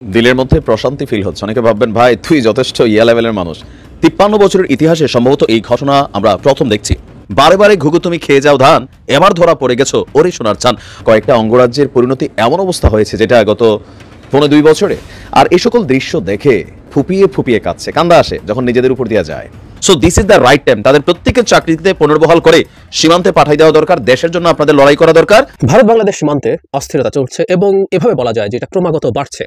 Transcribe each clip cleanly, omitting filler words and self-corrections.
দিলের মধ্যে প্রশান্তি ফিল হচ্ছে। অনেকে ভাববেন ভাই তুই যথেষ্ট ইয়া লেভেলের মানুষ। 53 বছরের ইতিহাসে সম্ভবত এই ঘটনা আমরা প্রথম দেখছি। বারে বারে ঘুঘু তুমি খেয়ে যাও ধান, এবার ধরা পড়ে গেছো ওরে সোনার চান। কয়েকটা অঙ্গরাজ্যের পরিণতি এমন অবস্থা হয়েছে যেটা গত 2.5 বছরে। আর এই সকল দৃশ্য দেখে ফুপিয়ে ফুপিয়ে কাঁদছে, কান্দা আসে যখন নিজেদের উপর দেওয়া যায়। So this is the right time, তাদের প্রত্যেকের চাকরিতে পুনর্বহাল করে সীমান্তে পাঠাই দেওয়া দরকার। দেশের জন্য আপনাদের লড়াই করা দরকার। ভারত বাংলাদেশ সীমান্তে অস্থিরতা চলছে এবং এভাবে বলা যায় যে এটা ক্রমাগত বাড়ছে।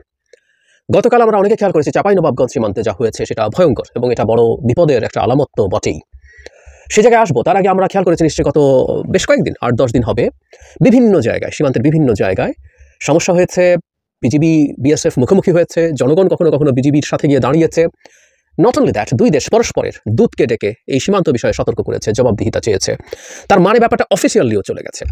গতকাল আমরা অনেকে খেয়াল করেছি চাঁপাইনবাবগঞ্জ সীমান্তে যা হয়েছে সেটা ভয়ঙ্কর এবং এটা বড় বিপদের একটা আলামত তো বটেই। সে জায়গায় আসবো তার আগে আমরা খেয়াল করেছি নিশ্চয়ই গত বেশ কয়েকদিন 8-10 দিন হবে বিভিন্ন জায়গায় সীমান্তের বিভিন্ন জায়গায় সমস্যা হয়েছে। বিজিবি বিএসএফ মুখোমুখি হয়েছে, জনগণ কখনো কখনো বিজিবির সাথে গিয়ে দাঁড়িয়েছে। নট অনলি দ্যাট, দুই দেশ পরস্পরের দূতকে ডেকে এই সীমান্ত বিষয়ে সতর্ক করেছে, জবাবদিহিতা চেয়েছে। তার মানে ব্যাপারটা অফিসিয়ালিও চলে গেছে।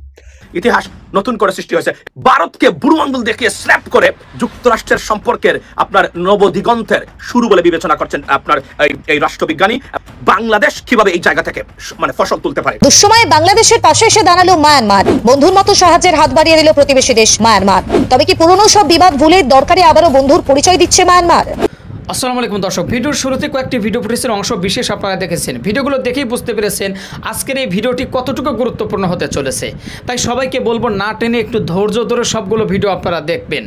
ইতিহাস নতুন করে সৃষ্টি হয়েছে। ভারতকে বুড়ো আঙ্গুল দেখিয়ে স্ল্যাপ করে যুক্তরাষ্ট্রের সম্পর্কের আপনার নবদিগন্তের শুরু বলে বিবেচনা করছেন আপনার এই রাষ্ট্রবিজ্ঞানী। বাংলাদেশ কিভাবে এই জায়গা থেকে মানে ফসল তুলতে পারে। দুঃসময়ে বাংলাদেশের পাশে এসে দাঁড়ালো মায়ানমার, বন্ধুর মতো সাহায্যের হাত বাড়িয়ে দিল প্রতিবেশী দেশ মায়ানমার। তবে কি পুরনো সব বিবাদ ভুলে দরকারে আবারও বন্ধুর পরিচয় দিচ্ছে মায়ানমার? আসসালামু আলাইকুম দর্শক, ভিডিওর শুরুতে কয়েকটি ভিডিও ফুটেজের অংশ বিশেষ আপনারা দেখেছেন। ভিডিওগুলো দেখেই বুঝতে পেরেছেন আজকের এই ভিডিওটি কতটুকু গুরুত্বপূর্ণ হতে চলেছে। তাই সবাইকে বলবো না টেনে একটু ধৈর্য ধরে সবগুলো ভিডিও আপনারা দেখবেন।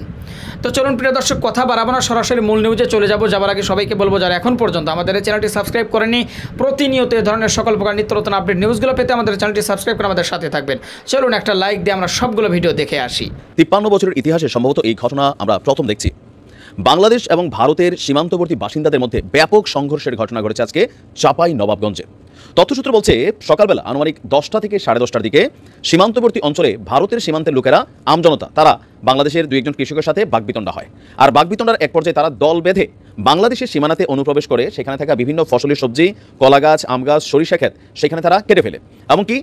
তো চলুন প্রিয় দর্শক, কথা বাড়াবো না, সরাসরি মূল নিউজে চলে যাব। যাবার আগে সবাইকে বলবো যারা এখন পর্যন্ত আমাদের এই চ্যানেলটি সাবস্ক্রাইব করেনি, প্রতিনিয়ত এই ধরনের সকল প্রকার নিত্য নতুন আপডেট নিউজগুলো পেতে আমাদের চ্যানেলটি সাবস্ক্রাইব করে আমাদের সাথে থাকবেন। চলুন একটা লাইক দিয়ে আমরা সবগুলো ভিডিও দেখে আসি। 53 বছরের ইতিহাসে সম্ভবত এই ঘটনা আমরা প্রথম দেখছি। বাংলাদেশ এবং ভারতের সীমান্তবর্তী বাসিন্দাদের মধ্যে ব্যাপক সংঘর্ষের ঘটনা ঘটেছে আজকে চাঁপাইনবাবগঞ্জে। তথ্যসূত্র বলছে সকালবেলা আনুমানিক 10টা থেকে 10:30টার দিকে সীমান্তবর্তী অঞ্চলে ভারতের সীমান্তের লোকেরা আমজনতা তারা বাংলাদেশের 2-1 কৃষকের সাথে বাকবিতণ্ডা হয়। আর বাকবিতণ্ডার এক পর্যায়ে তারা দল বেঁধে বাংলাদেশের সীমানাতে অনুপ্রবেশ করে সেখানে থাকা বিভিন্ন ফসলি সবজি, কলা গাছ, আম গাছ, সরিষা ক্ষেত সেখানে তারা কেটে ফেলে। এমনকি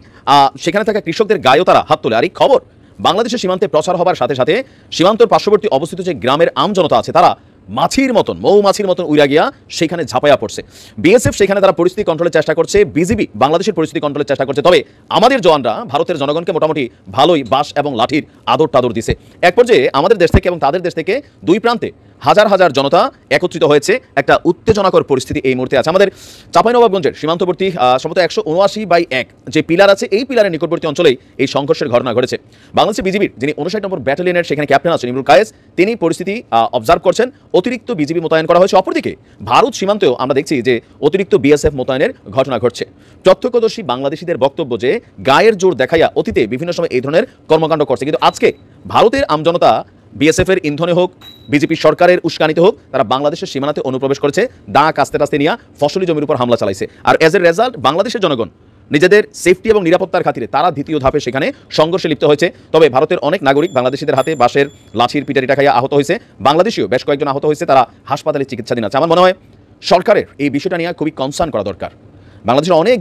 সেখানে থাকা কৃষকদের গায়েও তারা হাত তোলে। আর এই খবর বাংলাদেশের সীমান্তে প্রচার হবার সাথে সাথে সীমান্তর পার্শ্ববর্তী অবস্থিত যে গ্রামের আমজনতা আছে তারা মাছির মতন মৌমাছির মতন উড়া গিয়া সেখানে ঝাঁপাইয়া পড়ছে। বিএসএফ সেখানে তারা পরিস্থিতি কন্ট্রোলের চেষ্টা করছে, বিজিবি বাংলাদেশের পরিস্থিতি কন্ট্রোলের চেষ্টা করছে। তবে আমাদের জওয়ানরা ভারতের জনগণকে মোটামুটি ভালোই বাঁশ এবং লাঠির আদর টাদর দিছে। এক পর্যায়ে আমাদের দেশ থেকে এবং তাদের দেশ থেকে দুই প্রান্তে হাজার হাজার জনতা একত্রিত হয়েছে। একটা উত্তেজনাকর পরিস্থিতি এই মুহূর্তে আছে। আমাদের চাঁপাইনবাবগঞ্জের সীমান্তবর্তী সম্ভবত 179/1 যে পিলার আছে এই পিলারের নিকটবর্তী অঞ্চলেই এই সংঘর্ষের ঘটনা ঘটেছে। বাংলাদেশের বিজিবির যিনি 59 নম্বর ব্যাটালিয়নের সেখানে ক্যাপ্টেন আছেন ইমরুল কায়েস, তিনি পরিস্থিতি অবজার্ভ করছেন। অতিরিক্ত বিজিবি মোতায়েন করা হয়েছে। অপরদিকে ভারত সীমান্তেও আমরা দেখছি যে অতিরিক্ত বিএসএফ মোতায়েনের ঘটনা ঘটছে। প্রত্যক্ষদর্শী বাংলাদেশিদের বক্তব্য যে গায়ের জোর দেখাইয়া অতীতে বিভিন্ন সময় এই ধরনের কর্মকাণ্ড করছে, কিন্তু আজকে ভারতের আমজনতা বিএসএফ এর ইন্ধনে হোক, বিজেপি সরকারের উস্কানিতে হোক, তারা বাংলাদেশের সীমানাতে অনুপ্রবেশ করেছে, দা কাস্তে টাস্তে নিয়ে ফসলি জমির উপর হামলা চালাইছে। আর এজ এ রেজাল্ট বাংলাদেশের জনগণ নিজেদের সেফটি এবং নিরাপত্তার খাতিরে তারা দ্বিতীয় ধাপে সেখানে সংঘর্ষে লিপ্ত হয়েছে। তবে ভারতের অনেক নাগরিক বাংলাদেশিদের হাতে বাঁশের লাঠির পিটারিটা খাইয়া আহত হয়েছে। বাংলাদেশিও বেশ কয়েকজন আহত হয়েছে, তারা হাসপাতালে চিকিৎসাধীন আছে। আমার মনে হয় সরকারের এই বিষয়টা নিয়ে খুবই কনসার্ন করা দরকার। বাংলাদেশের অনেক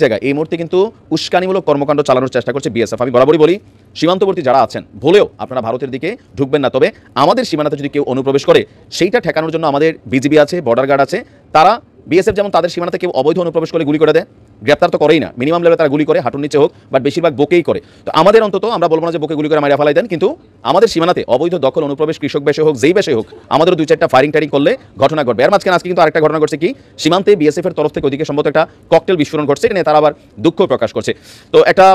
জায়গায় এই মুহূর্তে কিন্তু উস্কানিমূলক কর্মকাণ্ড চালানোর চেষ্টা করছে বিএসএফ। আমি বরাবরই বলি সীমান্তবর্তী যারা আছেন ভুলেও আপনারা ভারতের দিকে ঢুকবেন না। তবে আমাদের সীমানাতে যদি কেউ অনুপ্রবেশ করে সেইটা ঠেকানোর জন্য আমাদের বিজিবি আছে, বর্ডার গার্ড আছে। তারা বিএসএফ যেমন তাদের সীমানাতে কেউ অবৈধ অনুপ্রবেশ করে গুলি করে দেয়, গ্রেপ্তার তো করেই না, মিনিমাম লেভেলে তারা গুলি করে, হাঁটুর নিচে হোক, বাট বেশিরভাগ বুকেই করে। তো আমাদের অন্তত আমরা বলবো না যে বুকে গুলি করে মারিয়া ফেলাই দেন, কিন্তু আমাদের সীমানাতে অবৈধ দখল অনুপ্রবেশ কৃষক বেশে হোক, যেই বেশে হোক, আমাদের 2-4টা ফায়ারিং টাইরিং করলে ঘটনা ঘটবে। এর মাঝখানে আজকে কিন্তু আরেকটা ঘটনা ঘটছে কি, সীমান্তে বিএসএফ এর তরফ থেকে ওদিকে সম্ভবত একটা ককটেল বিস্ফোরণ ঘটছে, এটা নিয়ে তারা আবার দুঃখ প্রকাশ করছে। তো একটা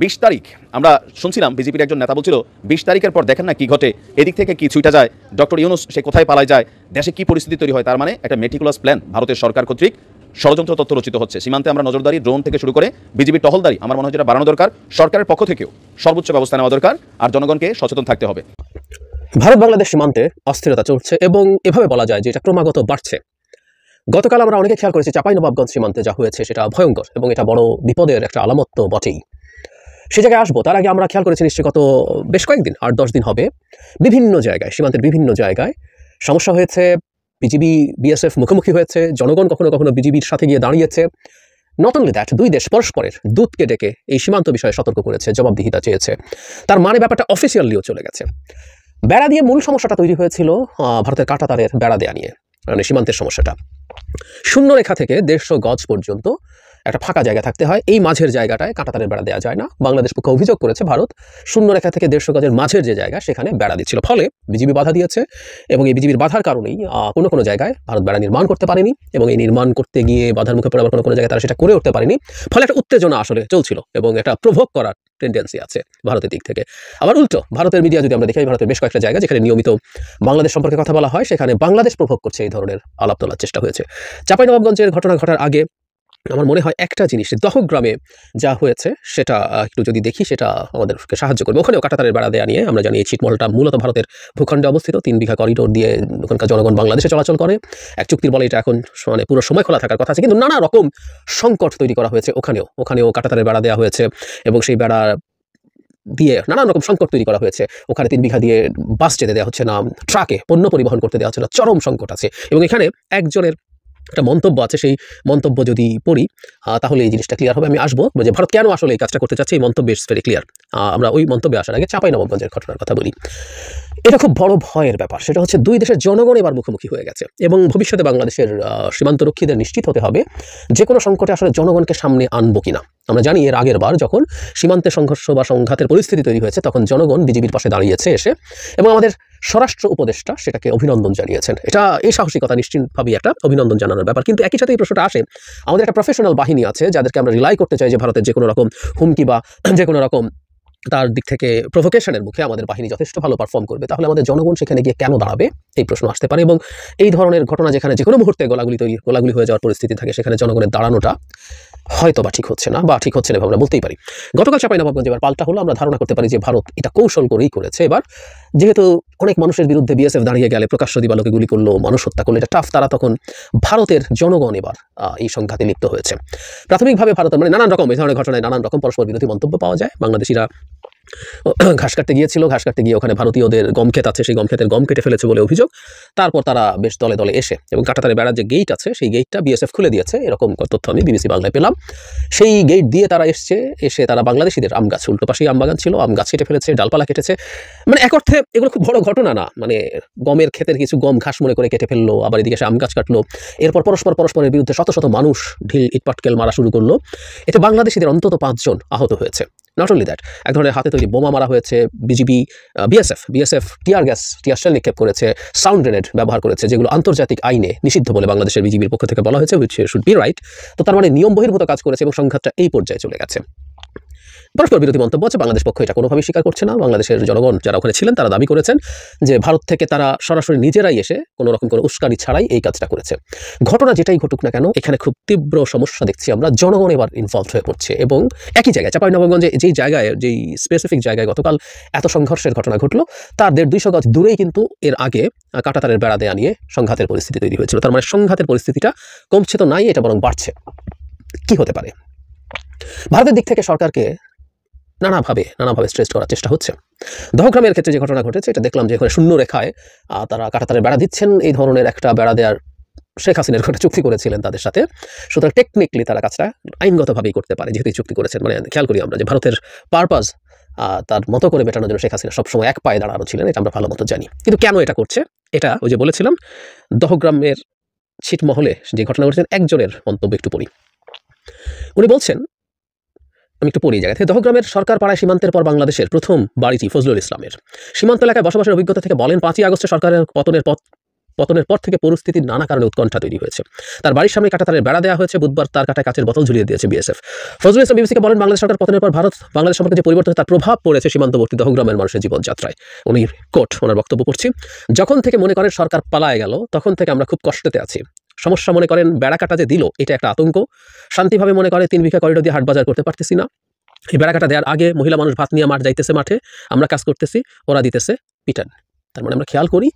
20 তারিখ আমরা শুনছিলাম বিজেপির একজন নেতা বলছিল 20 তারিখের পর দেখেন না কি ঘটে, এদিক থেকে কি ছুটে যায় ডক্টর ইউনূস, সে কোথায় পালায় যায়, দেশে কি পরিস্থিতি তৈরি হয়। তার মানে একটা মেটিকুলাস প্ল্যান ভারতের সরকার কর্তৃক ষড়যন্ত্র তত্ত্ব রচিত হচ্ছে। সীমান্তে আমরা নজরদারি, ড্রোন থেকে শুরু করে বিজিবির টহলদারি আমার মনে হয় যেটা বাড়ানো দরকার। সরকারের পক্ষ থেকেও সর্বোচ্চ ব্যবস্থা নেওয়া দরকার, আর জনগণকে সচেতন থাকতে হবে। ভারত বাংলাদেশ সীমান্তে অস্থিরতা চলছে এবং এভাবে বলা যায় যে এটা ক্রমাগত বাড়ছে। গতকাল আমরা অনেকে খেয়াল করেছি চাঁপাইনবাবগঞ্জ সীমান্তে যা হয়েছে সেটা ভয়ঙ্কর এবং এটা বড় বিপদের একটা আলামত তো বটেই। সে জায়গায় আসবো তার আগে আমরা খেয়াল করেছি নিশ্চয়ই গত বেশ কয়েকদিন 8-10 দিন হবে বিভিন্ন জায়গায় সীমান্তের বিভিন্ন জায়গায় সমস্যা হয়েছে। বিজিবি বিএসএফ মুখোমুখি হয়েছে, জনগণ কখনো কখনো বিজিবির সাথে গিয়ে দাঁড়িয়েছে। নট অনলি দ্যাট, দুই দেশ পরস্পরের দূতকে ডেকে এই সীমান্ত বিষয়ে সতর্ক করেছে, জবাবদিহিতা চেয়েছে। তার মানে ব্যাপারটা অফিসিয়ালিও চলে গেছে। বেড়া দিয়ে মূল সমস্যাটা তৈরি হয়েছিল ভারতের কাঁটাতারের বেড়া দেয়া নিয়ে, মানে সীমান্তের সমস্যাটা। শূন্য রেখা থেকে 150 গজ পর্যন্ত একটা ফাঁকা জায়গা থাকতে হয়। এই মাঝের জায়গাটায় কাঁটাতারের বেড়া দেওয়া যায় না। বাংলাদেশ পক্ষ অভিযোগ করেছে ভারত শূন্যরেখা থেকে 150 গজের মাঝের যে জায়গা সেখানে বেড়া দিচ্ছিল, ফলে বিজিবি বাধা দিয়েছে এবং এই বিজিবির বাধার কারণেই কোনো জায়গায় ভারত বেড়া নির্মাণ করতে পারেনি এবং এই নির্মাণ করতে গিয়ে বাধার মুখে পড়ে আবার কোনো জায়গায় তারা সেটা করে উঠতে পারেনি। ফলে একটা উত্তেজনা আসলে চলছিল এবং এটা প্রভোগ করার টেন্ডেন্সি আছে ভারতের দিক থেকে। আবার উল্টো ভারতের মিডিয়া যদি আমরা দেখি, ভারতের বেশ কয়েকটা জায়গা যেখানে নিয়মিত বাংলাদেশ সম্পর্কে কথা বলা হয় সেখানে বাংলাদেশ প্রভোগ করছে এই ধরনের আলাপ তোলার চেষ্টা হয়েছে। চাঁপাইনবাবগঞ্জের ঘটনা ঘটার আগে আমার মনে হয় একটা জিনিস, দহগ্রামে যা হয়েছে সেটা একটু যদি দেখি সেটা আমাদেরকে সাহায্য করবে। ওখানেও কাঁটাতারের বেড়া দেওয়া নিয়ে আমরা জানি এই ছিটমহলটা মূলত ভারতের ভূখণ্ডে অবস্থিত, 3 বিঘা করিডোর দিয়ে ওখানকার জনগণ বাংলাদেশে চলাচল করে। এক চুক্তির বলে এটা এখন মানে পুরো সময় খোলা থাকার কথা আছে, কিন্তু নানা রকম সংকট তৈরি করা হয়েছে। ওখানেও কাঁটাতারের বেড়া দেওয়া হয়েছে এবং সেই বেড়া দিয়ে নানান রকম সংকট তৈরি করা হয়েছে। ওখানে 3 বিঘা দিয়ে বাস যেতে দেওয়া হচ্ছে না, ট্রাকে পণ্য পরিবহন করতে দেওয়া হচ্ছে না, চরম সংকট আছে। এবং এখানে একজনের একটা মন্তব্য আছে, সেই মন্তব্য যদি পড়ি তাহলে এই জিনিসটা ক্লিয়ার হবে। আমি আসবো যে ভারত কেন আসলে এই কাজটা করতে চাচ্ছে, এই মন্তব্য ইটস ভেরি ক্লিয়ার। আমরা ওই মন্তব্যে আসার আগে চাঁপাইনবাবগঞ্জের ঘটনার কথা বলি। এটা খুব বড় ভয়ের ব্যাপার, সেটা হচ্ছে 2 দেশের জনগণ এবার মুখোমুখি হয়ে গেছে এবং ভবিষ্যতে বাংলাদেশের সীমান্তরক্ষীদের নিশ্চিত হতে হবে যে কোনো সংকটে আসলে জনগণকে সামনে আনবো কিনা। আমরা জানি এর আগের বার যখন সীমান্তে সংঘর্ষ বা সংঘাতের পরিস্থিতি তৈরি হয়েছে তখন জনগণ বিজিবির পাশে দাঁড়িয়েছে এসে, এবং আমাদের স্বরাষ্ট্র উপদেষ্টা সেটাকে অভিনন্দন জানিয়েছেন। এটা এই সাহসিকতা নিশ্চিতভাবেই একটা অভিনন্দন জানানোর ব্যাপার। কিন্তু একই সাথে এই প্রশ্নটা আসে, আমাদের একটা প্রফেশনাল বাহিনী আছে যাদেরকে আমরা রিলাই করতে চাই যে ভারতের যে কোনো রকম হুমকি বা যে কোনো রকম তার দিক থেকে প্রভোকেশনের মুখে আমাদের বাহিনী যথেষ্ট ভালো পারফর্ম করবে, তাহলে আমাদের জনগণ সেখানে গিয়ে কেন দাঁড়াবে, এই প্রশ্ন আসতে পারে। এবং এই ধরনের ঘটনা যেখানে যে কোনো মুহূর্তে গোলাগুলি হয়ে যাওয়ার পরিস্থিতি থাকে সেখানে জনগণের দাঁড়ানোটা হয়তো বা ঠিক হচ্ছে না আমরা বলতেই পারি। গতকাল চাঁপাইনবাবগঞ্জে এবার পাল্টা হলো, আমরা ধারণা করতে পারি যে ভারত এটা কৌশল করেই করেছে। এবার যেহেতু অনেক মানুষের বিরুদ্ধে বিএসএফ দাঁড়িয়ে গেলে, প্রকাশ্য দিবালোকে গুলি করলো, মানুষ হত্যা করলো, এটা টাফ, তারা তখন ভারতের জনগণ এবার এই সংঘাতে লিপ্ত হয়েছে। প্রাথমিকভাবে ভারত মানে নানান রকম এই ধরনের ঘটনায় নানান রকম পরস্পর বিরোধী মন্তব্য পাওয়া যায়। বাংলাদেশিরা ঘাস কাটতে গিয়ে ওখানে ভারতীয়দের গম ক্ষেত আছে, সেই গম ক্ষেতের গম কেটে ফেলেছে বলে অভিযোগ। তারপর তারা বেশ দলে দলে এসে এবং কাঁটাতারের বেড়ার যে গেট আছে সেই গেটটা বিএসএফ খুলে দিয়েছে, এরকম তথ্য আমি বিবিসি বাংলায় পেলাম। সেই গেট দিয়ে তারা এসে তারা বাংলাদেশিদের আম গাছ, উল্টো পাশেই আম বাগান ছিল, আম গাছ কেটে ফেলেছে, ডালপালা কেটেছে। মানে এক অর্থে এগুলো খুব বড় ঘটনা না, মানে গমের ক্ষেতের কিছু গম ঘাস মনে করে কেটে ফেললো, আবার এদিকে এসে আম গাছ কাটলো। এরপর পরস্পরের বিরুদ্ধে শত শত মানুষ ঢিল ইটপাটকেল মারা শুরু করলো। এতে বাংলাদেশিদের অন্তত 5 জন আহত হয়েছে। নট অনলি দ্যাট, এক ধরনের হাতে তৈরি বোমা মারা হয়েছে, বিএসএফ টিয়ার শেল নিক্ষেপ করেছে, সাউন্ড গ্রেনেড ব্যবহার করেছে, যেগুলো আন্তর্জাতিক আইনে নিষিদ্ধ বলে বাংলাদেশের বিজিবির পক্ষ থেকে বলা হয়েছে, হুইচ শুড বি রাইট। তো তার মানে নিয়ম বহির্ভূত কাজ করেছে এবং সংঘাতটা এই পর্যায়ে চলে গেছে। পরস্পর বিরোধী মন্তব্য আছে, বাংলাদেশ পক্ষ এটা কোনোভাবেই স্বীকার করছে না। বাংলাদেশের জনগণ যারা ওখানে ছিলেন তারা দাবি করেছেন যে ভারত থেকে তারা সরাসরি নিজেরাই এসে কোনো রকম কোনো উস্কানি ছাড়াই এই কাজটা করেছে। ঘটনা যেটাই ঘটুক না কেন, এখানে খুব তীব্র সমস্যা দেখছি আমরা, জনগণ এবার ইনভলভ হয়ে পড়ছে। এবং একই জায়গায় চাঁপাইনবাবগঞ্জে যেই স্পেসিফিক জায়গায় গতকাল এত সংঘর্ষের ঘটনা ঘটলো, তার 150-200 গজ দূরেই কিন্তু এর আগে কাঁটাতারের বেড়া দেয়া নিয়ে সংঘাতের পরিস্থিতি তৈরি হয়েছিল। তার মানে সংঘাতের পরিস্থিতিটা কমছে তো নাই, এটা বরং বাড়ছে। কি হতে পারে? ভারতের দিক থেকে সরকারকে নানাভাবে স্ট্রেস করার চেষ্টা হচ্ছে। দহগ্রামের ক্ষেত্রে যে ঘটনা ঘটেছে এটা দেখলাম যে এখানে শূন্য রেখায় তারা কাঁটাতারের বেড়া দিচ্ছেন, এই ধরনের একটা বেড়া দেওয়ার শেখ হাসিনার একটা চুক্তি করেছিলেন তাদের সাথে। সুতরাং টেকনিক্যালি তারা কাজটা আইনগতভাবেই করতে পারে, যেহেতু চুক্তি করেছেন। মানে খেয়াল করি আমরা যে ভারতের পারপাস তার মতো করে মেটানোর জন্য শেখ হাসিনা সবসময় এক পায়ে দাঁড়ানো ছিলেন, এটা আমরা ভালো মতো জানি। কিন্তু কেন এটা করছে, এটা ওই যে বলেছিলাম দহগ্রামের ছিটমহলে যে ঘটনা ঘটেছেন, একজনের মন্তব্য একটু পড়ি। উনি বলছেন, আমি একটু পড়ি জায়গা থেকে, দহগ্রামের সরকার পাড়ায় সীমান্তের পর বাংলাদেশের প্রথম বাড়িটি ফজলুল ইসলামের। সীমান্ত এলাকায় বসবাসের অভিজ্ঞতা থেকে বলেন, 5ই আগস্টে সরকারের পতনের পর থেকে পরিস্থিতির নানা কারণে উৎকণ্ঠা তৈরি হয়েছে। তার বাড়ির সামনে কাঁটাতারের বেড়া দেওয়া হয়েছে, বুধবার তার কাটায় কাচের বোতল ঝুলিয়ে দিয়েছে বিএসএফ। ফজলুল ইসলাম বিবিসিকে বলেন, বাংলাদেশ সরকার পতনের পর বাংলাদেশ সম্পর্কে যে পরিবর্তন, তার প্রভাব পড়েছে সীমান্তবর্তী দহগ্রামের মানুষের জীবনযাত্রায়। উনি ওনার বক্তব্য পড়ছি, যখন থেকে মনে করেন সরকার পালায় গেল তখন থেকে আমরা খুব কষ্টতে আছি। সমস্যা মনে করেন বেড়া কাটা যে দিল এটা একটা আতঙ্ক। শান্তিভাবে মনে করে 3 বিঘা করিডোর দিয়ে হাট বাজার করতে পারতেছি না। এই বেড়া কাটা দেওয়ার আগে মহিলা মানুষ ভাত নিয়ে যাইতেছে মাঠে, আমরা কাজ করতেছি, ওরা দিতেছে পিটান। তার মানে আমরা খেয়াল করি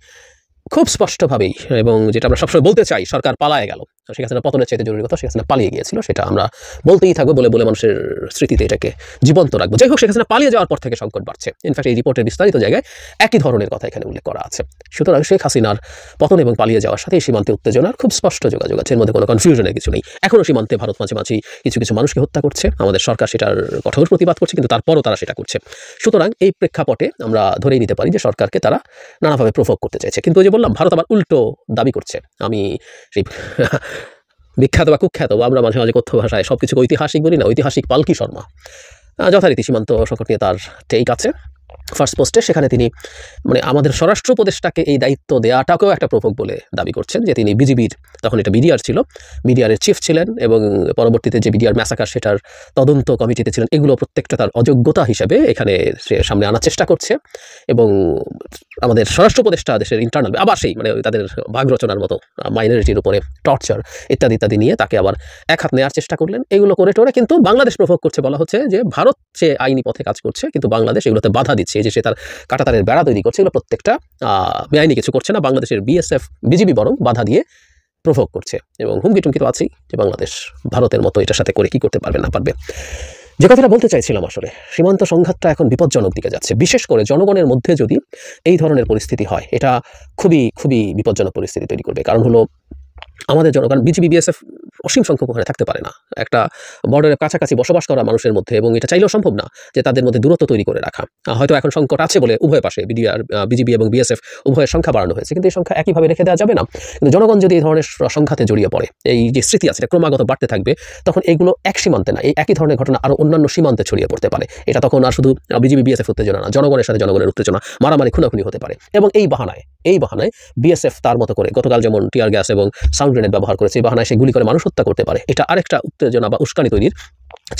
খুব স্পষ্টভাবেই, এবং যেটা আমরা সবসময় বলতে চাই, সরকার পালায় গেল। শেখ হাসিনা পতনের চাইতে জরুরি কথা, শেখ হাসিনা পালিয়ে গিয়েছিল, সেটা আমরা বলতেই থাকবো, বলে মানুষের স্মৃতিতে এটাকে জীবন্ত রাখবো। যাই হোক, শেখ হাসিনা পালিয়ে যাওয়ার পর থেকে সংকট বাড়ছে। ইনফ্যাক্ট এই রিপোর্টের বিস্তারিত জায়গায় একই ধরনের কথা এখানে উল্লেখ করা আছে। সুতরাং শেখ হাসিনার পতন এবং পালিয়ে যাওয়ার সাথে সীমান্তে উত্তেজনার খুব স্পষ্ট যোগাযোগ আছে, এর মধ্যে কোনো কনফিউশনের কিছু নেই। এখনও সীমান্তে ভারত মাঝে কিছু মানুষকে হত্যা করছে, আমাদের সরকার সেটার কঠোর প্রতিবাদ করছে, কিন্তু তারপরও তারা সেটা করছে। সুতরাং এই প্রেক্ষাপটে আমরা ধরেই নিতে পারি যে সরকারকে তারা নানাভাবে প্রভোগ করতে চাইছে। কিন্তু ওই যে বললাম, ভারত আবার উল্টো দাবি করছে। আমি সেই বিখ্যাত বা কুখ্যাত বা আমরা মাঝে মাঝে কথ্য ভাষায় সব কিছু ঐতিহাসিক বলি না, ঐতিহাসিক পালকি শর্মা যথারীতি সীমান্ত সংকট নিয়ে তার টেক আছে ফার্স্ট পোস্টে। সেখানে তিনি মানে আমাদের স্বরাষ্ট্র উপদেষ্টাকে এই দায়িত্ব দেওয়াটাকেও একটা প্রভোগ বলে দাবি করছেন, যে তিনি বিজিবির, তখন এটা বিডিআর ছিল, বিডিআরের চিফ ছিলেন এবং পরবর্তীতে যে বিডিআর ম্যাসাকার সেটার তদন্ত কমিটিতে ছিলেন, এগুলো প্রত্যেকটা তার অযোগ্যতা হিসেবে এখানে সে সামনে আনার চেষ্টা করছে। এবং আমাদের স্বরাষ্ট্র উপদেষ্টা দেশের ইন্টারনাল আবার সেই মানে তাদের ভাগ রচনার মতো মাইনরিটির উপরে টর্চার ইত্যাদি ইত্যাদি নিয়ে তাকে আবার এক হাত নেওয়ার চেষ্টা করলেন। এগুলো করে টোরে কিন্তু বাংলাদেশ প্রভোগ করছে, বলা হচ্ছে যে ভারত সে আইনি পথে কাজ করছে কিন্তু বাংলাদেশ এগুলোতে বাধা দিচ্ছে, যে সে তার কাঁটাতারের বেড়া তৈরি করছে, এগুলো প্রত্যেকটা বেআইনি কিছু করছে না, বাংলাদেশের বিএসএফ বিজিবি বরং বাধা দিয়ে প্রভোগ করছে। এবং হুমকি টুমকি তো আছেই যে বাংলাদেশ ভারতের মতো এটার সাথে করে কি করতে পারবে না পারবে। যে কথাটা বলতে চাইছিলাম, আসলে সীমান্ত সংঘাতটা এখন বিপজ্জনক দিকে যাচ্ছে, বিশেষ করে জনগণের মধ্যে যদি এই ধরনের পরিস্থিতি হয় এটা খুবই খুবই বিপজ্জনক পরিস্থিতি তৈরি করবে। কারণ হলো আমাদের জনগণ বিজিবি বিএসএফ অসীম সংখ্যক ওখানে থাকতে পারে না, একটা বর্ডারের কাছাকাছি বসবাস করা মানুষের মধ্যে, এবং এটা চাইলেও সম্ভব না যে তাদের মধ্যে দূরত্ব তৈরি করে রাখা। হয়তো এখন সংকট আছে বলে উভয় পাশে বিজিবি এবং বিএসএফ উভয়ের সংখ্যা বাড়ানো হয়েছে, কিন্তু এই সংখ্যা একইভাবে রেখে দেওয়া যাবে না। কিন্তু জনগণ যদি এই ধরনের সংঘাতে জড়িয়ে পড়ে, এই যে স্মৃতি আছে এটা ক্রমাগত বাড়তে থাকবে, তখন এইগুলো এক সীমান্তে না, এই একই ধরনের ঘটনা আরও অন্যান্য সীমান্তে ছড়িয়ে পড়তে পারে। এটা তখন আর শুধু বিজিবি বিএসএফ উত্তেজনা না, জনগণের সাথে জনগণের উত্তেজনা, মারামারি খুনাখুনি হতে পারে। এবং এই বাহানায় বিএসএফ তার মতো করে গতকাল যেমন টিয়ার গ্যাস এবং সাউন্ড গ্রেনেড ব্যবহার করেছে, এই বাহানায় সে গুলি করে মানুষ হত্যা করতে পারে। এটা আরেকটা উত্তেজনা বা উস্কানি তৈরির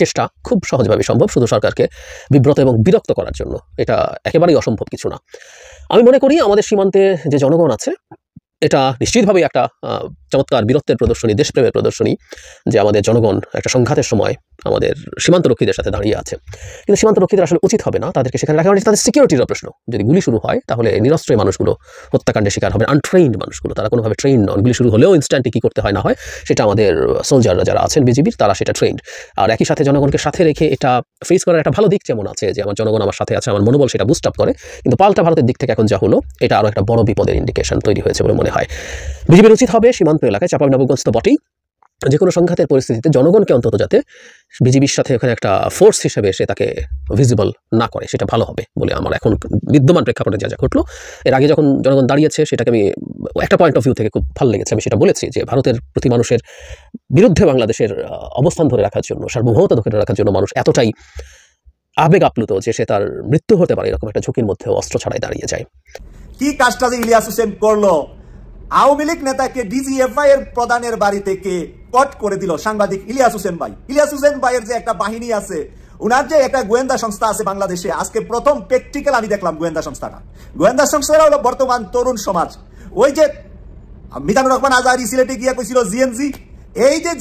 চেষ্টা খুব সহজভাবে সম্ভব, শুধু সরকারকে বিব্রত এবং বিরক্ত করার জন্য। এটা একেবারেই অসম্ভব কিছু না। আমি মনে করি আমাদের সীমান্তে যে জনগণ আছে এটা নিশ্চিতভাবেই একটা চমৎকার বীরত্বের প্রদর্শনী, দেশপ্রেমের প্রদর্শনী, যে আমাদের জনগণ একটা সংঘাতের সময় আমাদের সীমান্তরক্ষীদের সাথে দাঁড়িয়ে আছে। কিন্তু সীমান্তরক্ষীদের আসলে উচিত হবে না তাদেরকে সেখানে রাখা, তাদের সিকিউরিটির প্রশ্ন। যদি গুলি শুরু হয় তাহলে নিরস্ত্রী মানুষগুলো হত্যাকাণ্ডের শিকার হবে, আনট্রেইনড মানুষগুলো, তারা কোনোভাবে ট্রেইন নন। গুলি শুরু হলেও ইনস্ট্যান্টলি কী করতে হয় না হয় সেটা আমাদের সোলজাররা যারা আছেন বিজিবির, তারা সেটা ট্রেন্ড। আর একই সাথে জনগণকে সাথে রেখে এটা ফেস করার একটা ভালো দিক যেমন আছে, যে আমার জনগণ আমার সাথে আছে, আমার মনোবল সেটা বুস্ট আপ করে। কিন্তু পাল্টা ভারতের দিক থেকে এখন যা হলো, এটা আরও একটা বড় বিপদের ইন্ডিকেশন তৈরি হয়েছে বলে মনে হয়। বিজিবির উচিত হবে সীমান্ত এলাকায়, চাঁপাইনবাবগঞ্জ তো বটেই, যে কোনো সংঘাতের পরিস্থিতিতে জনগণকে অন্তত যাতে বিজিবির সাথে ওখানে একটা ফোর্স হিসেবে সে তাকে ভিজিবল না করে, সেটা ভালো হবে বলে আমার এখন বিদ্যমান প্রেক্ষাপটে যা ঘটলো। এর আগে যখন জনগণ দাঁড়িয়েছে সেটাকে আমি একটা পয়েন্ট অফ ভিউ থেকে খুব ভালো লেগেছে, আমি সেটা বলেছি যে ভারতের প্রতি মানুষের বিরুদ্ধে বাংলাদেশের অবস্থান ধরে রাখার জন্য, সার্বভৌমত্ব ধরে রাখার জন্য মানুষ এতটাই আবেগ আপ্লুত যে সে তার মৃত্যু হতে পারে এরকম একটা ঝুঁকির মধ্যে অস্ত্র ছাড়াই দাঁড়িয়ে যায়। কি কাজটা যে ইলিয়াস হোসেন করলো, আওয়ামী লীগ নেতাকে ডিজিএফআই এর প্রধানের বাড়ি থেকে কট করে দিল সাংবাদিক ইলিয়াস হোসেন ভাই। ইলিয়াস হোসেন ভাইয়ের যে একটা বাহিনী আছে, উনার যে একটা গোয়েন্দা সংস্থা আছে বাংলাদেশে, আজকে প্রথম প্র্যাকটিক্যাল আমি দেখলাম গোয়েন্দা সংস্থাটা। গোয়েন্দা সংস্থাটা হলো বর্তমান তরুণ সমাজ। ওই যে মিজানুর রহমান আজহারি সিলেটে গিয়া কইছিল জিএনজি, এই যে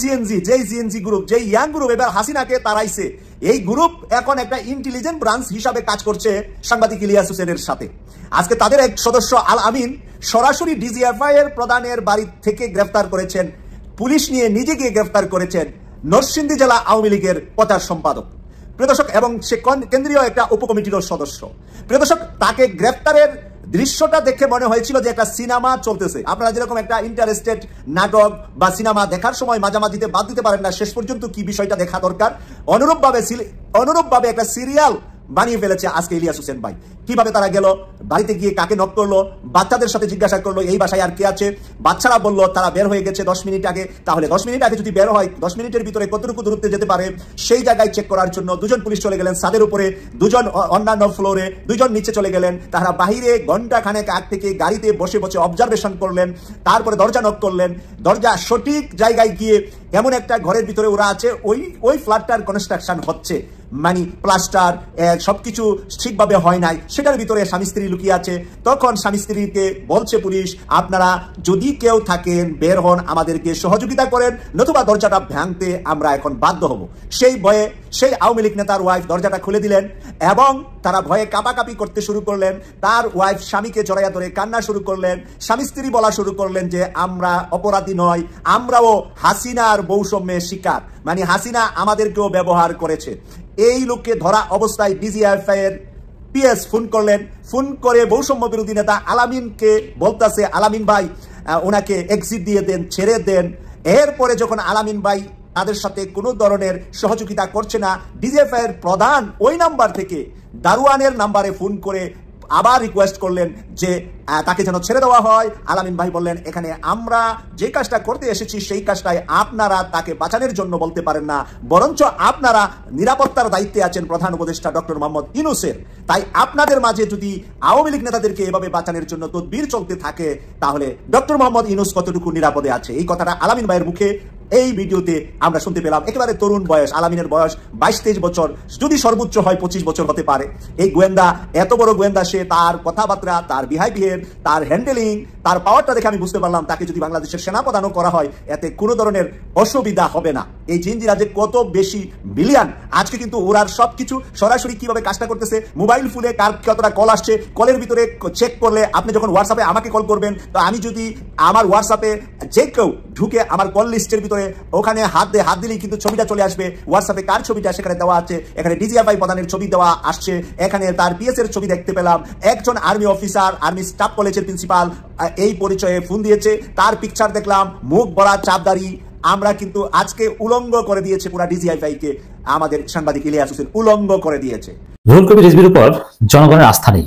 জিএনজি গ্রুপ, যে ইয়াং গ্রুপ এবার হাসিনাকে তাড়াইছে, এই গ্রুপ এখন একটা ইন্টেলিজেন্ট ব্রাঞ্চ হিসাবে কাজ করছে সাংবাদিক ইলিয়াস হোসেনের সাথে। আজকে তাদের এক সদস্য আল আমিন সরাসরি ডিজিএফআই এর প্রধানের বাড়ি থেকে গ্রেফতার করেছেন, পুলিশ নিয়ে নিজে গিয়ে গ্রেফতার করেছেন নরসিংদী জেলা আওয়ামী লীগের প্রচার সম্পাদক প্রিয় দর্শক, এবং সে কেন্দ্রীয় একটা উপকমিটির সদস্য। প্রিয় দর্শক, তাকে গ্রেফতারের দৃশ্যটা দেখে মনে হয়েছিল যে একটা সিনেমা চলতেছে। আপনারা যেরকম একটা ইন্টারেস্টেড নাটক বা সিনেমা দেখার সময় মাঝামাঝিতে বাদ দিতে পারেন না, শেষ পর্যন্ত কি বিষয়টা দেখা দরকার, অনুরূপভাবে একটা সিরিয়াল বানিয়ে ফেলেছে আজকে ইলিয়াস হোসেন ভাই। কিভাবে তারা গেল, বাড়িতে গিয়ে কাকে নক করলো, বাচ্চাদের সাথে জিজ্ঞাসা করলো এই বাসায় আর কে আছে, বাচ্চারা বললো তারা বের হয়ে গেছে 10 মিনিট আগে। তাহলে 10 মিনিট আগে যদি বের হয় 10 মিনিটের ভিতরে কতটুকু দূরত্বে যেতে পারে, সেই জায়গায় চেক করার জন্য 2 জন পুলিশ চলে গেলেন ছাদের উপরে, 2 জন অন্যান্য ফ্লোরে, 2 জন নিচে চলে গেলেন। তারা বাহিরে ঘন্টা খানেক আগ থেকে গাড়িতে বসে বসে অবজারভেশন করলেন, তারপরে দরজা নক করলেন। দরজা সঠিক জায়গায় গিয়ে এমন একটা ঘরের ভিতরে ওরা আছে, ওই ফ্ল্যাটটার কনস্ট্রাকশন হচ্ছে, মানে প্লাস্টার সবকিছু ঠিকভাবে হয় নাই, সেটার ভিতরে স্বামী স্ত্রী লুকিয়ে আছে। তখন স্বামী স্ত্রীকে বলছে পুলিশ, আপনারা যদি কেউ থাকেন বের হন, আমাদেরকে সহযোগিতা করেন, নতুবা দরজাটা ভাঙতে আমরা এখন বাধ্য হব। সেই ভয়ে সেই আওয়ামী লীগ নেতার ওয়াইফ দরজাটা খুলে দিলেন এবং তারা ভয়ে কাঁপাকাঁপি করতে শুরু করলেন। তার ওয়াইফ স্বামীকে জড়াইয়া ধরে কান্না শুরু করলেন। স্বামী স্ত্রী বলা শুরু করলেন যে আমরা অপরাধী নয়, আমরাও হাসিনার বৈষম্যের শিকার, মানে হাসিনা আমাদেরকেও ব্যবহার করেছে। এই লোককে ধরা অবস্থায় ডিজিএফআই এর পিএস ফোন করলেন, ফোন করে বৈষম্য বিরোধী নেতা আলামিনকে বলতেছে, আলামিন ভাই ওনাকে এক্সিট দিয়ে দেন, ছেড়ে দেন। এরপরে যখন আলামিন ভাই তাদের সাথে কোনো ধরনের সহযোগিতা করছে না, ডিজিএফআই এর প্রধান ওই নাম্বার থেকে দারোয়ানের নাম্বারে ফোন করে আবার রিকোয়েস্ট করলেন যে তাকে যেন ছেড়ে দেওয়া হয়। আলামিন ভাই বললেন, এখানে আমরা যে কাজটা করতে এসেছি সেই কাজটাই আপনারা তাকে বাঁচানোর জন্য বলতে পারেন না, বরঞ্চ আপনারা নিরাপত্তার দায়িত্বে আছেন প্রধান উপদেষ্টা ডক্টর মোহাম্মদ ইউনূসের। তাই আপনাদের মাঝে যদি আওয়ামী লীগ নেতাদেরকে এভাবে বাঁচানোর জন্য তদবির চলতে থাকে, তাহলে ডক্টর মোহাম্মদ ইউনূস কতটুকু নিরাপদে আছে, এই কথাটা আলামিন ভাইয়ের মুখে এই ভিডিওতে আমরা শুনতে পেলাম। একেবারে তরুণ বয়স, আলামিনের বয়স 22-23 বছর, যদি সর্বোচ্চ হয় 25 বছর হতে পারে। এই গোয়েন্দা, এত বড় গোয়েন্দা সে, তার কথাবার্তা, তার বিহেভিয়ার, তার হ্যান্ডেলিং, তার পাওয়ারটা দেখে আমি বুঝতে পারলাম তাকে যদি বাংলাদেশের সেনাপ্রধানও করা হয় এতে কোনো ধরনের অসুবিধা হবে না। এই জিনজিরা যে কত বেশি বিলিয়ন, আজকে কিন্তু ওরার সবকিছু সরাসরি কিভাবে কাজটা করতেছে, মোবাইল ফোনে কার কতটা কল আসছে, কলের ভিতরে চেক করলে, আপনি যখন হোয়াটসঅ্যাপে আমাকে কল করবেন, তো আমি যদি আমার হোয়াটসঅ্যাপে যে কেউ ঢুকে আমার কল লিস্টের ভিতরে ওখানে হাত দিলেই কিন্তু ছবিটা চলে আসবে। হোয়াটসঅ্যাপে কার ছবিটা সেখানে দেওয়া আছে, এখানে ডিজিএফআই প্রধানের ছবি দেওয়া আসছে, এখানে তার পিএস এর ছবি দেখতে পেলাম, একজন আর্মি অফিসার, আর্মি স্টাফ কলেজের প্রিন্সিপাল এই পরিচয়ে ফোন দিয়েছে, তার পিকচার দেখলাম, মুখ ভরা চাপদারি। আমরা কিন্তু আজকে উলঙ্গ করে দিয়েছে পুরা ডিজিএফআই কে, আমাদের সাংবাদিক ইলিয়াস হোসেন উলঙ্গ করে দিয়েছে। রুহুল কবির রিজভির উপর জনগণের আস্থা নেই।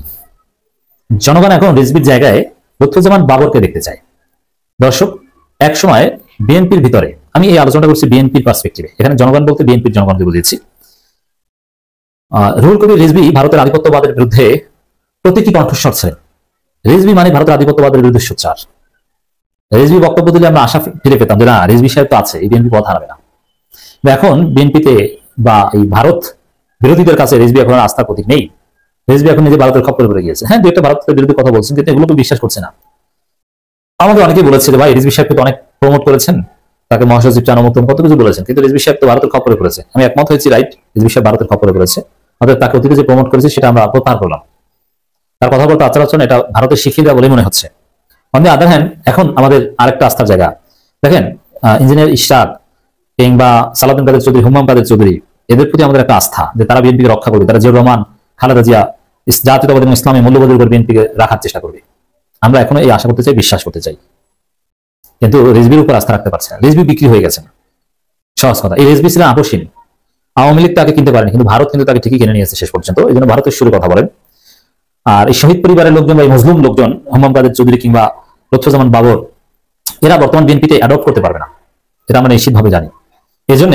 জনগণ এখন রিজভির জায়গায় লুৎফুজ্জামান বাবরকে দেখতে চায়। দর্শক, এক সময় বিএনপির ভিতরে, আমি এই আলোচনাটা করছি বিএনপির পার্সপেক্টিভে, এখানে জনগণ বলতে বিএনপির জনগণকে বুঝেছি। রুহুল কবির রিজভি ভারতের আধিপত্যবাদের বিরুদ্ধে প্রতীকী কণ্ঠস্বর ছিলেন। রিজভি মানে ভারতের আধিপত্যবাদের বিরুদ্ধে সোচ্চার। রিজভি বক্তব্য দিলে আমরা আশা ফিরে পেতাম যে না, রিজভি সাহেব তো আছে, এই বিএনপি পথ হারাবে না। এখন বিএনপিতে বা এই ভারত বিরোধীদের কাছে রিজভি এখন আস্থার প্রতীক নেই। রিজভি এখন নিজে ভারতের খপ্পরে পড়ে গিয়েছে। হ্যাঁ, দু একটা ভারতের বিরুদ্ধে কথা বলছেন, কিন্তু এগুলোকে বিশ্বাস করছে না। আমাদের অনেকেই বলেছে যে ভাই রিজভি সাহেবকে তো অনেক প্রমোট করেছেন, তাকে মহাসচিব চান, অমুক কত কিছু বলেছেন, কিন্তু রিজভি সাহেব তো ভারতের খপ্পরে পড়েছে। আমি একমত হয়েছি, রাইট, রিজভি সাহেব ভারতের খপ্পরে পড়েছে, অর্থাৎ তাকে অতীতে যে প্রমোট করেছে সেটা আমরা প্রত্যাহার করলাম। তার কথা বলতে আচার আচরণ এটা ভারতের শিখিয়ে দেওয়া বলে মনে হচ্ছে। অন দি আদার হ্যান্ড, এখন আমাদের আরেকটা আস্থার জায়গা দেখেন, ইঞ্জিনিয়ার ইশরাক কিংবা সালাউদ্দিন কাদের চৌধুরী, হুমায়ুন কাদের চৌধুরী, এদের প্রতি আমাদের একটা আস্থা যে তারা বিএনপিকে রক্ষা করবে, তারা জিয়াউর রহমান, খালেদা জিয়া, জাতীয়তাবাদী এবং ইসলামী মূল্যবোধের উপর বিএনপিকে রাখার চেষ্টা করবে। আমরা এখনো এই আশা করতে চাই, বিশ্বাস করতে চাই, কিন্তু রিজভির উপর আস্থা রাখতে পারছে না। রিজভি বিক্রি হয়ে গেছেন, সহজ কথা। এই রিজভি ছিলেন আকর্ষণ, আওয়ামী লীগ তাকে কিনতে পারেনি, কিন্তু ভারত কিন্তু তাকে ঠিকই কিনে নিয়েছে শেষ পর্যন্ত। এই জন্য ভারতের শুরু কথা বলেন। আর এই শহীদ পরিবারের লোকজন বা এই মজলুম লোকজন, হুমায়ুন কাদের চৌধুরী কিংবা লুৎফুজ্জামান বাবর, এরা বর্তমান বিএনপিতে অ্যাডপ্ট করতে পারবে না, এটা আমরা নিশ্চিতভাবে জানি। এই জন্য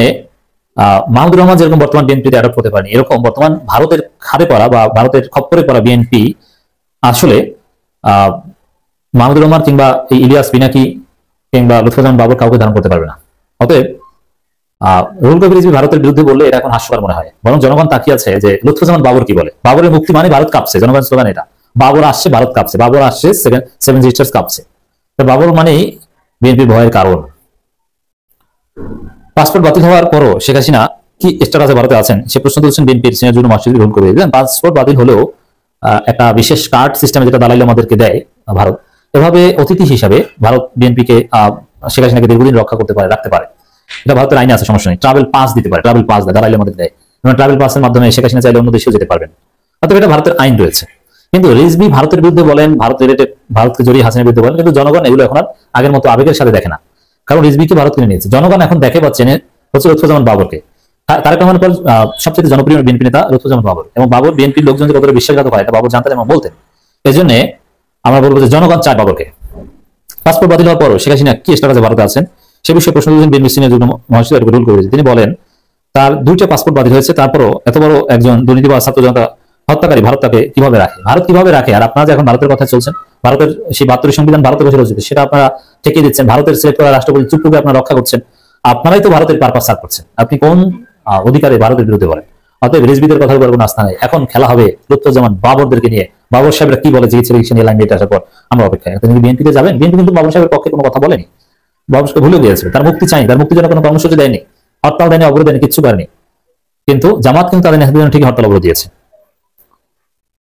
মাহমুদুর রহমান যেরকম বর্তমান বিএনপিতে অ্যাডপ্ট করতে পারেনি, এরকম বর্তমান ভারতের খাদে পড়া বা ভারতের খপ্পরে পড়া বিএনপি আসলে মাহমুদুর রহমান কিংবা এই ইলিয়াস পিনাকি কিংবা লুৎফুজ্জামান বাবর কাউকে ধারণ করতে পারবে না। অতএব রুহুল কবির রিজভি ভারতের বিরুদ্ধে বললে এটা এখন হাস্যকর মনে হয়, বরং জনগণ তাকিয়ে আছে যে লুৎফুজ্জামান বাবর কি বলে। বাবরের মুক্তি মানে ভারত কাঁপছে, জনগণ স্লোগান এটা, বাবর আসছে ভারত কাঁপছে, বাবর আসছে সেভেন সিস্টার্স কাঁপছে। তো বাবর মানেই বিএনপির ভয়ের কারণ। পাসপোর্ট বাতিল হওয়ার পরও শেখ হাসিনা কি স্ট্যাটাসে ভারতে আছেন সে প্রশ্ন তুলছেন বিএনপির সিনিয়র যুগ্ম মহাসচিব রুহুল কবির। পাসপোর্ট বাতিল হলেও একটা বিশেষ কার্ড সিস্টেমে যেটা দালাল আমাদেরকে দেয় ভারত, এভাবে অতিথি হিসাবে ভারত বিএনপিকে শেখ হাসিনাকে দীর্ঘদিন রক্ষা করতে পারে, রাখতে পারে। এটা ভারতের আইনে আছে, সমস্যা নেই। ট্রাভেল পাস দিতে পারে, ট্রাভেল পাস দেয়, দালাল আমাদের দেয়, এবং ট্রাভেল পাসের মাধ্যমে শেখ হাসিনা চাইলে অন্য দেশেও যেতে পারবেন। অর্থাৎ এটা ভারতের আইন রয়েছে। কিন্তু রিজভি ভারতের বিরুদ্ধে বলেন, ভারত রিলেটেড, ভারতকে জড়িয়ে হাসিনার বিরুদ্ধে বলেন, কিন্তু জনগণ এগুলো এখন আর আগের মতো আবেগের সাথে দেখে না, কারণ রিজভিকে ভারত কিনে নিয়েছে। জনগণ এখন দেখে বা চেনে হচ্ছে লুৎফুজ্জামান বাবরকে। তারেক রহমানের পর সবচেয়ে জনপ্রিয় বিএনপি নেতা লুৎফুজ্জামান বাবর, এবং বাবর বিএনপির লোকজন যে কতটা বিশ্বাসঘাতক হয় এটা বাবর জানতেন এবং বলতেন। এই জন্য আমরা বলবো যে জনগণ চায় বাবরকে। পাসপোর্ট বাতিল হওয়ার পরও শেখ হাসিনা কি স্ট্যাটাসে ভারতে আছেন সে বিষয়ে প্রশ্ন তুলেছেন বিএনপি সিনিয়র যুগ্ম মহাসচিব রুহুল কবির। তিনি বলেন তার 2টা পাসপোর্ট বাতিল হয়েছে, তারপরও এত বড় একজন দুর্নীতিবাজ ছাত্র জনতা হত্যাকারী ভারত তাকে কিভাবে রাখে, ভারত কিভাবে রাখে। আর আপনারা যে এখন ভারতের কথা চলছেন, ভারতের সেই 72 সংবিধান ভারতের বসে রয়েছে, সেটা আপনারা ঠেকিয়ে দিচ্ছেন, ভারতের সিলেক্ট করা রাষ্ট্রপতি চুপটুকে আপনারা রক্ষা করছেন, আপনারাই তো ভারতের পারপাস সার্ভ করছেন। আপনি কোন অধিকারে ভারতের বিরুদ্ধে বলেন? অতএব রিজভিদের কথার উপর কোনো আস্থা নেই। এখন খেলা হবে লুৎফুজ্জামান বাবরদেরকে নিয়ে। বাবর সাহেবরা কি বলে জিজ্ঞেস নিয়ে লাইন দিয়ে আসার পর আমরা অপেক্ষায়। তিনি বিএনপিতে যাবেন, বিএনপি কিন্তু বাবর সাহেবের পক্ষে কোনো কথা বলেনি, বাবর সাহেব ভুলে গিয়েছিল, তার মুক্তি চাই, তার মুক্তির জন্য কোনো কর্মসূচি দেয়নি, হরতাল দেয়নি, অবরোধ দেয়নি, কিচ্ছু করেনি। কিন্তু জামাত কিন্তু তাদের নেতাদের জন্য ঠিকই হরতাল অবরোধ দিয়েছে।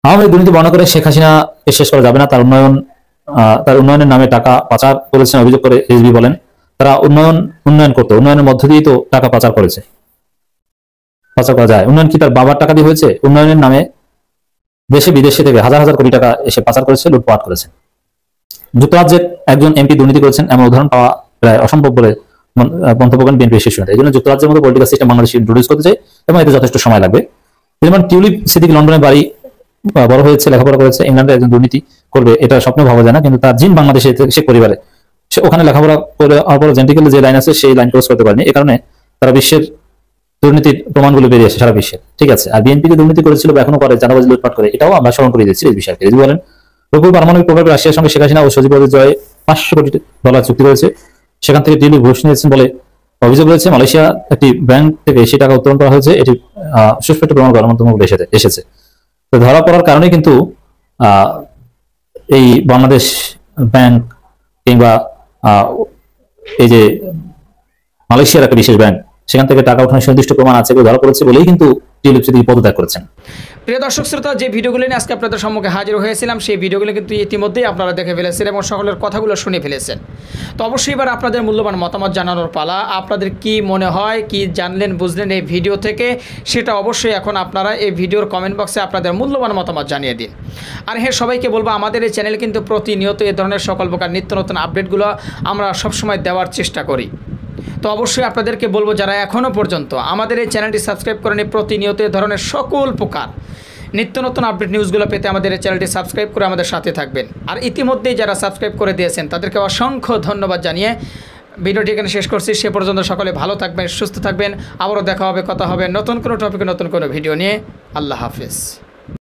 আওয়ামী লীগ দুর্নীতি বর্ণনা করে শেখ হাসিনাকে শেষ করা যাবে না, তার উন্নয়নের নামে টাকা পাচার করেছেন অভিযোগ করে রিজভি বলেন তারা উন্নয়ন করতো, উন্নয়নের মধ্য দিয়েই তো টাকা পাচার করেছে, পাচার করা যায়। উন্নয়ন কি তার বাবার টাকা দিয়ে হয়েছে? উন্নয়নের নামে দেশে বিদেশে থেকে হাজার হাজার কোটি টাকা এসে পাচার করেছে, লুটপাট করেছে। যুক্তরাজ্যের একজন এমপি দুর্নীতি করেছেন এমন উদাহরণ পাওয়া প্রায় অসম্ভব বলে মন্তব্য করেন বিএনপি শীর্ষ নেতা। এই জন্য যুক্তরাজ্যের মতো পলিটিক্যাল সিস্টেম বাংলাদেশে ইন্ট্রোডিউস করতে চাই এবং এতে যথেষ্ট সময় লাগবে। যেমন টিউলিপ সিদ্দিক লন্ডনের বাড়ি বড় হয়েছে, লেখাপড়া করেছে, ইংল্যান্ডে একজন দুর্নীতি করবে এটা স্বপ্ন ভাবা যায় না, কিন্তু তার জিন বাংলাদেশে শেখ পরিবারে, সে ওখানে লেখাপড়া করে অপরজেন্টিক্যালি যে লাইন আছে সেই লাইন ক্রস করতে পারেনি। এই কারণে তারা বিশ্বের দুর্নীতির প্রমাণগুলো বেরিয়ে আসে সারা বিশ্বের। ঠিক আছে, আর বিএনপি যে দুর্নীতি করেছিল বা এখনো করে, চাঁদাবাজি লুটপাট করে, এটাও আমরা স্মরণ করে দিচ্ছি এই বিষয়কে। যদি বলেন রূপপুর পারমাণবিক প্রকল্পে রাশিয়ার সঙ্গে শেখ হাসিনা ও সজীব ওয়াজেদ জয় $500 কোটি চুক্তি করেছে, সেখান থেকে ডিল ঘুষ নিয়েছেন বলে অভিযোগ রয়েছে। মালয়েশিয়া একটি ব্যাংক থেকে সেই টাকা উত্তোলন করা হয়েছে, এটি সুস্পষ্ট প্রমাণ গণমাধ্যমে এসেছে। তো ধরা পড়ার কারণে কিন্তু এই বাংলাদেশ ব্যাংক কিংবা এই যে মালয়েশিয়ার একটা বিশেষ ব্যাংক, সেখান থেকে টাকা ওঠানোর সুনির্দিষ্ট প্রমাণ আছে ধরা পড়েছে বলেই কিন্তু টিএলএফসি থেকে পদত্যাগ করেছেন। প্রিয় দর্শক শ্রোতা, যে ভিডিওগুলো নিয়ে আজকে আপনাদের সম্মুখে হাজির হয়েছিলাম, সেই ভিডিওগুলো কিন্তু ইতিমধ্যেই আপনারা দেখে ফেলেছেন এবং সকলের কথাগুলো শুনে ফেলেছেন। তো অবশ্যই এবার আপনাদের মূল্যবান মতামত জানানোর পালা। আপনাদের কি মনে হয়, কি জানলেন বুঝলেন এই ভিডিও থেকে, সেটা অবশ্যই এখন আপনারা এই ভিডিওর কমেন্ট বক্সে আপনাদের মূল্যবান মতামত জানিয়ে দিন। আর হ্যাঁ, সবাইকে বলবো আমাদের এই চ্যানেল কিন্তু প্রতিনিয়ত এই ধরনের সকল প্রকার নিত্য নতুন আপডেটগুলো আমরা সবসময় দেওয়ার চেষ্টা করি। তো অবশ্যই আপনাদেরকে বলবো, যারা এখনও পর্যন্ত আমাদের এই চ্যানেলটি সাবস্ক্রাইব করেনি, প্রতিনিয়ত এই ধরনের সকল প্রকার নিত্য নতুন আপডেট নিউজগুলো পেতে আমাদের এই চ্যানেলটি সাবস্ক্রাইব করে আমাদের সাথে থাকবেন। আর ইতিমধ্যেই যারা সাবস্ক্রাইব করে দিয়েছেন তাদেরকে অসংখ্য ধন্যবাদ জানিয়ে ভিডিওটি এখানে শেষ করছি। সে পর্যন্ত সকলে ভালো থাকবেন, সুস্থ থাকবেন। আবারও দেখা হবে, কথা হবে নতুন কোনো টপিকে, নতুন কোনো ভিডিও নিয়ে। আল্লাহ হাফেজ।